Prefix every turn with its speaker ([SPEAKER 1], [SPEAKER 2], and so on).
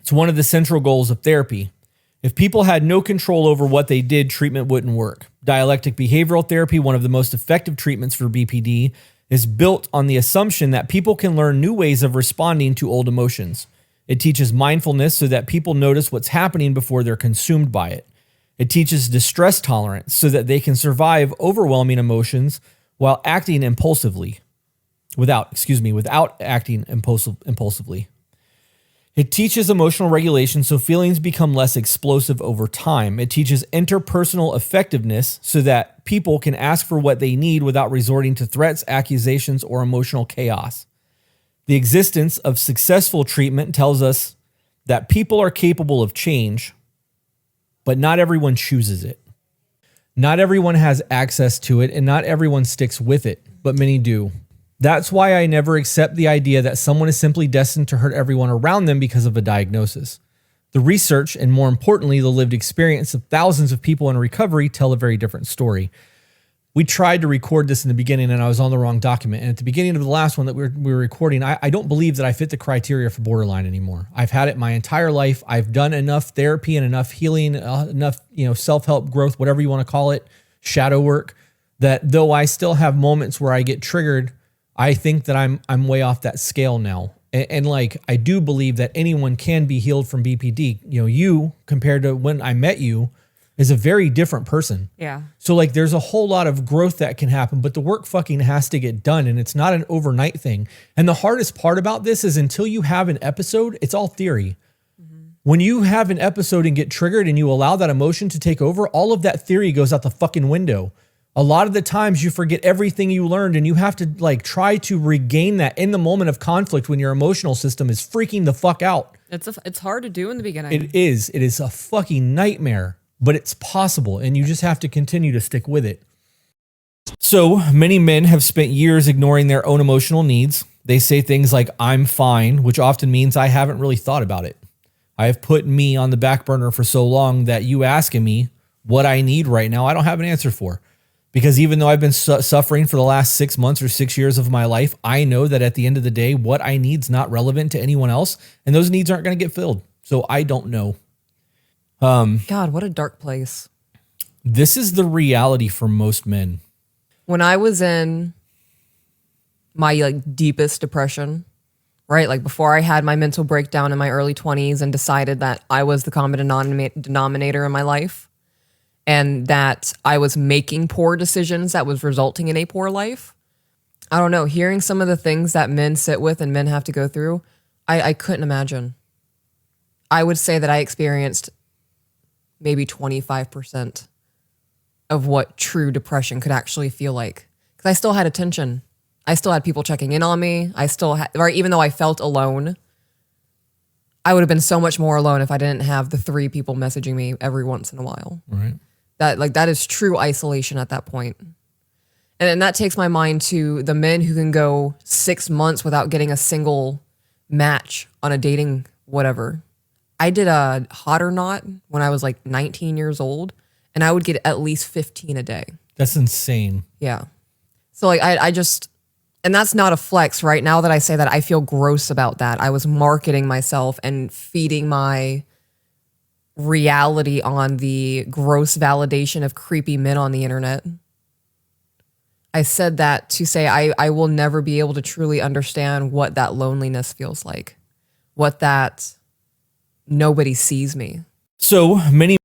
[SPEAKER 1] It's one of the central goals of therapy. If people had no control over what they did, treatment wouldn't work. Dialectic behavioral therapy, one of the most effective treatments for BPD, is built on the assumption that people can learn new ways of responding to old emotions. It teaches mindfulness so that people notice what's happening before they're consumed by it. It teaches distress tolerance so that they can survive overwhelming emotions while acting impulsively. Without acting impulsively. It teaches emotional regulation so feelings become less explosive over time. It teaches interpersonal effectiveness so that people can ask for what they need without resorting to threats, accusations, or emotional chaos. The existence of successful treatment tells us that people are capable of change, but not everyone chooses it. Not everyone has access to it, and not everyone sticks with it, but many do. That's why I never accept the idea that someone is simply destined to hurt everyone around them because of a diagnosis. The research, and more importantly, the lived experience of thousands of people in recovery tell a very different story. We tried to record this in the beginning and I was on the wrong document. And at the beginning of the last one that we were recording, I don't believe that I fit the criteria for borderline anymore. I've had it my entire life. I've done enough therapy and enough healing, enough, self-help growth, whatever you want to call it, shadow work, that though I still have moments where I get triggered, I think that I'm way off that scale now. And I do believe that anyone can be healed from BPD. You compared to when I met you is a very different person.
[SPEAKER 2] Yeah.
[SPEAKER 1] So there's a whole lot of growth that can happen, but the work fucking has to get done, and it's not an overnight thing. And the hardest part about this is until you have an episode, it's all theory. Mm-hmm. When you have an episode and get triggered and you allow that emotion to take over, all of that theory goes out the fucking window. A lot of the times you forget everything you learned and you have to try to regain that in the moment of conflict when your emotional system is freaking the fuck out.
[SPEAKER 2] It's hard to do in the beginning.
[SPEAKER 1] It is. It is a fucking nightmare, but it's possible and you just have to continue to stick with it. So many men have spent years ignoring their own emotional needs. They say things like, I'm fine, which often means I haven't really thought about it. I have put me on the back burner for so long that you asking me what I need right now, I don't have an answer for. Because even though I've been suffering for the last 6 months or 6 years of my life, I know that at the end of the day, what I need is not relevant to anyone else. And those needs aren't going to get filled. So I don't know.
[SPEAKER 2] God, what a dark place.
[SPEAKER 1] This is the reality for most men.
[SPEAKER 2] When I was in my deepest depression, right? Before I had my mental breakdown in my early 20s and decided that I was the common denominator in my life. And that I was making poor decisions that was resulting in a poor life. I don't know, hearing some of the things that men sit with and men have to go through, I couldn't imagine. I would say that I experienced maybe 25% of what true depression could actually feel like. Because I still had attention. I still had people checking in on me. I still had, or even though I felt alone, I would have been so much more alone if I didn't have the 3 people messaging me every once in a while.
[SPEAKER 1] Right.
[SPEAKER 2] That is true isolation at that point. And that takes my mind to the men who can go 6 months without getting a single match on a dating whatever. I did a Hot or Not when I was 19 years old, and I would get at least 15 a day.
[SPEAKER 1] That's insane.
[SPEAKER 2] Yeah. So I just, and that's not a flex. Right now that I say that, I feel gross about that. I was marketing myself and feeding my reality on the gross validation of creepy men on the internet. I said that to say I will never be able to truly understand what that loneliness feels like, what that nobody sees me.
[SPEAKER 1] So many